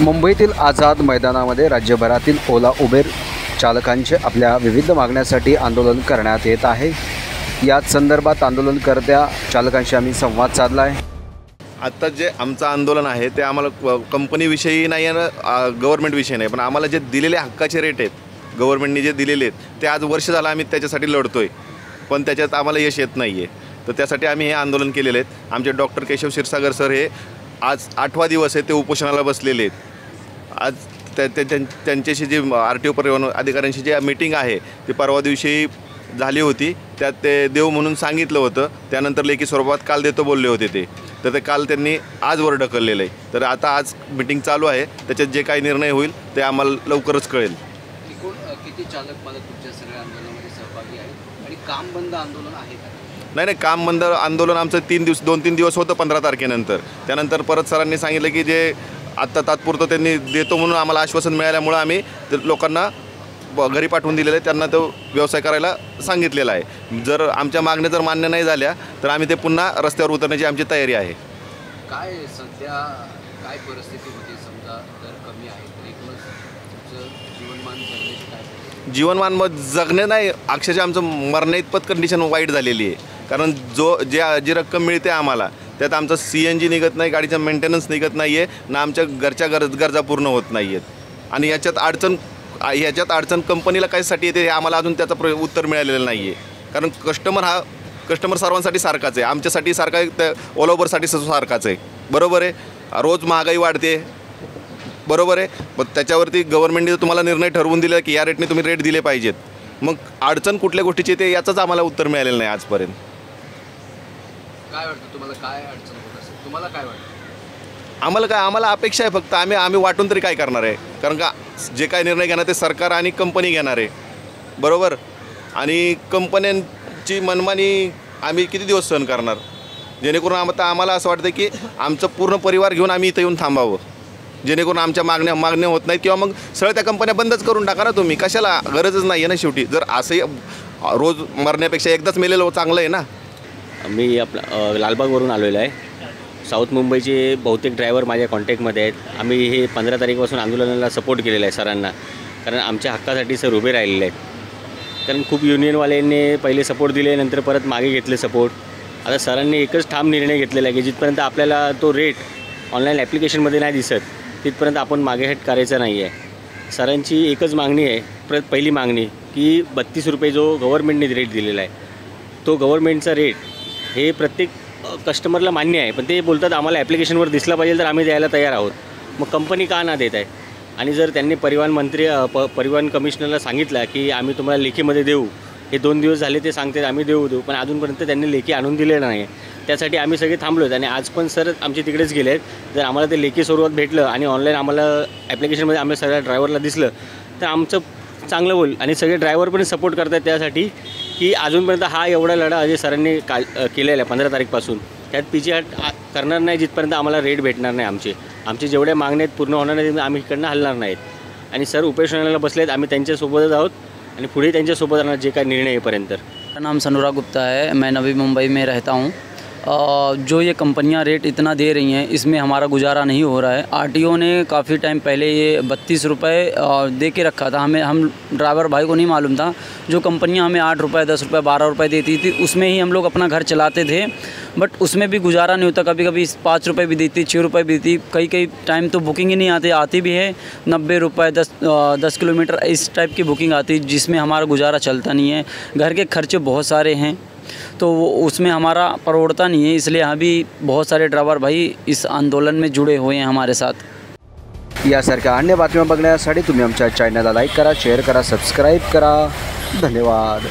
मुंबईतील आझाद मैदानामध्ये राज्यभरातील ओला उबेर चालकांचे आपल्या विविध मागण्यासाठी आंदोलन करण्यात येत आहे। याच संदर्भात आंदोलनकर्त्या चालकांशी आम्ही संवाद साधला आहे। आता जे आमचं आंदोलन आहे ते आम्हाला कंपनीविषयी नाही आहे, गव्हर्नमेंटविषयी नाही, पण आम्हाला जे दिलेले हक्काचे रेट आहेत गव्हर्नमेंटने जे दिलेले आहेत ते आज वर्ष झालं आम्ही त्याच्यासाठी लढतोय, पण त्याच्यात आम्हाला यश येत नाही आहे। तर त्यासाठी आम्ही हे आंदोलन केलेले आहेत। आमचे डॉक्टर केशव क्षीरसागर सर हे आज 8वा दिवस आहे ते उपोषणाला बसलेले आहेत। आज त्यांच्याशी जी RTO परिवहन अधिकाऱ्यांशी जी मीटिंग आहे ती परवा दिवशी झाली होती, त्यात ते देव म्हणून सांगितलं होतं, त्यानंतर लेखी स्वरूपात काल देतो बोलले होते ते काल त्यांनी आजवर ढकललेलं आहे। तर आता आज मीटिंग चालू आहे, त्याच्यात जे काही निर्णय होईल ते आम्हाला लवकरच कळेल। किती चालक मालक तुमच्या सगळ्या आंदोलनामध्ये सहभागी आहेत आणि काम बंद आंदोलन आहे का? नाही, काम बंद आंदोलन आमचं 2-3 दिवस होतं 15 तारखेनंतर। त्यानंतर परत सरांनी सांगितलं की जे आत्ता तात्पुरतं त्यांनी देतो म्हणून आम्हाला आश्वासन मिळाल्यामुळं आम्ही लोकांना घरी पाठवून दिलेलं आहे, त्यांना तो व्यवसाय करायला सांगितलेला आहे। जर आमच्या मागण्या जर मान्य नाही झाल्या तर आम्ही ते पुन्हा रस्त्यावर उतरण्याची आमची तयारी आहे। काय सध्या काय परिस्थिती होती? समजा दर कमी आहे तर एकूणच तुमचं जीवनमान जगण्याची काय? जीवनमान जगणे नाही, अक्षरशः आमचं मरण्याइतपत कंडिशन वाईट झालेली आहे। कारण जी रक्कम मिळते आम्हाला त्यात आमचं CNG निघत नाही, गाडीचं मेंटेनन्स निघत नाही आहे ना, आमच्या घरच्या गरजा पूर्ण होत नाही आहेत। आणि ह्याच्यात अडचण कंपनीला कायसाठी येते हे आम्हाला अजून त्याचं उत्तर मिळालेलं नाही आहे। कारण कस्टमर सर्वांसाठी सारखाच आहे, आमच्यासाठी सारखा आहे, ओला उबरसाठी सारखाच आहे, बरोबर आहे। रोज महागाई वाढते, बरोबर आहे, पण त्याच्यावरती गव्हर्नमेंटने तुम्हाला निर्णय ठरवून दिला की या रेटने तुम्ही रेट दिले पाहिजेत, मग अडचण कुठल्या गोष्टीची येते याचंच आम्हाला उत्तर मिळालेलं नाही आजपर्यंत। काय वाटतं तुम्हाला, काय अडचण होत असेल? तुम्हाला काय वाटतं? आम्हाला अपेक्षा आहे फक्त आम्ही वाटून तरी काय करणार आहे, कारण का जे काय निर्णय घेणार ते सरकार आणि कंपनी घेणार आहे, बरोबर। आणि कंपन्यांची मनमानी आम्ही किती दिवस सहन करणार? जेणेकरून आम्हाला असं वाटतं की आमचं पूर्ण परिवार घेऊन आम्ही इथं येऊन थांबावं, जेणेकरून आमच्या मागण्या होत नाहीत, किंवा मग सरळ त्या कंपन्या बंदच करून टाका ना तुम्ही, कशाला? गरजच नाही आहे ना शेवटी। जर असंही रोज मरण्यापेक्षा एकदाच मेलेलं चांगलं आहे ना। मी लालबागवरून आलेलो आहे। साऊथ मुंबईचे बहुतेक ड्रायव्हर माझ्या कॉन्टॅक्टमध्ये आहेत। आम्ही हे 15 तारखेपासून आंदोलनाला सपोर्ट केलेला आहे सरांना, कारण आमच्या हक्कासाठी सर उभे राहिलेले आहेत। कारण खूप युनियनवाल्यांनी पहिले सपोर्ट दिले, नंतर परत मागे घेतले सपोर्ट। आता सरांनी एकच ठाम निर्णय घेतलेला आहे की जिथपर्यंत आपल्याला तो रेट ऑनलाईन ॲप्लिकेशनमध्ये नाही दिसत तिथपर्यंत आपण मागेहट करायचं नाही आहे। सरांची एकच मागणी आहे, पहिली मागणी की 32 रुपये जो गव्हर्नमेंटने रेट दिलेला आहे तो गव्हर्नमेंटचा रेट हे प्रत्येक कस्टमरला मान्य आहे, पण ते बोलतात आम्हाला ॲप्लिकेशनवर दिसला पाहिजे तर आम्ही द्यायला तयार आहोत। मग कंपनी का ना देत आहे? आणि जर त्यांनी परिवहन कमिशनरला सांगितलं की आम्ही तुम्हाला लेखीमध्ये देऊ, हे 2 दिवस झाले ते सांगतात आम्ही देऊ, पण अजूनपर्यंत त्यांनी लेखी आणून दिलेलं नाही आहे। त्यासाठी आम्ही सगळे थांबलो आहेत आणि आज पण सर आमचे तिकडेच गेले आहेत। जर आम्हाला ते लेखी स्वरूपात भेटलं आणि ऑनलाईन आम्हाला ॲप्लिकेशनमध्ये आम्हाला सगळ्या ड्रायव्हरला दिसलं तर आमचं चांगलं होईल। आणि सगळे ड्रायव्हर पण सपोर्ट करतात त्यासाठी की अजूनपर्यंत हा एवढा लढा जे सरांनी केलेला आहे 15 तारखेपासून, त्यात पिछेहट करणार नाही जिथपर्यंत आम्हाला रेट भेटणार नाही। आमचे जेवढ्या मागण्या आहेत पूर्ण होणार नाही, आम्ही इकडनं हलणार नाहीत। आणि सर उपोषणाला बसले आहेत, आम्ही त्यांच्यासोबतच आहोत आणि पुढे त्यांच्यासोबत राहणार जे काय निर्णय येईपर्यंत। मेरा नाम सनुरा गुप्ता है, मैं नवी मुंबई में रहता हूँ। जो ये कंपनियां रेट इतना दे रही हैं इसमें हमारा गुजारा नहीं हो रहा है। RTO ने काफ़ी टाइम पहले ये 32 रुपये दे के रखा था, हम ड्राइवर भाई को नहीं मालूम था। जो कंपनियां हमें 8 रुपये 10 रुपये 12 रुपये देती थी उसमें ही हम लोग अपना घर चलाते थे, बट उसमें भी गुजारा नहीं होता। कभी कभी 5 रुपये भी देती, 6 रुपये भी देती, कई टाइम तो बुकिंग ही नहीं आती भी है 90 रुपये 10 किलोमीटर इस टाइप की बुकिंग आती, जिसमें हमारा गुजारा चलता नहीं है। घर के खर्चे बहुत सारे हैं तो उसमें हमारा परवड़ता नहीं है, इसलिए अभी बहुत सारे ड्राइवर भाई इस आंदोलन में जुड़े हुए हैं हमारे साथ। यासारख्या अन्य बातम्या बघण्यासाठी तुम्ही आमच्या चॅनलला लाईक करा, शेअर करा, सबस्क्राईब करा। धन्यवाद।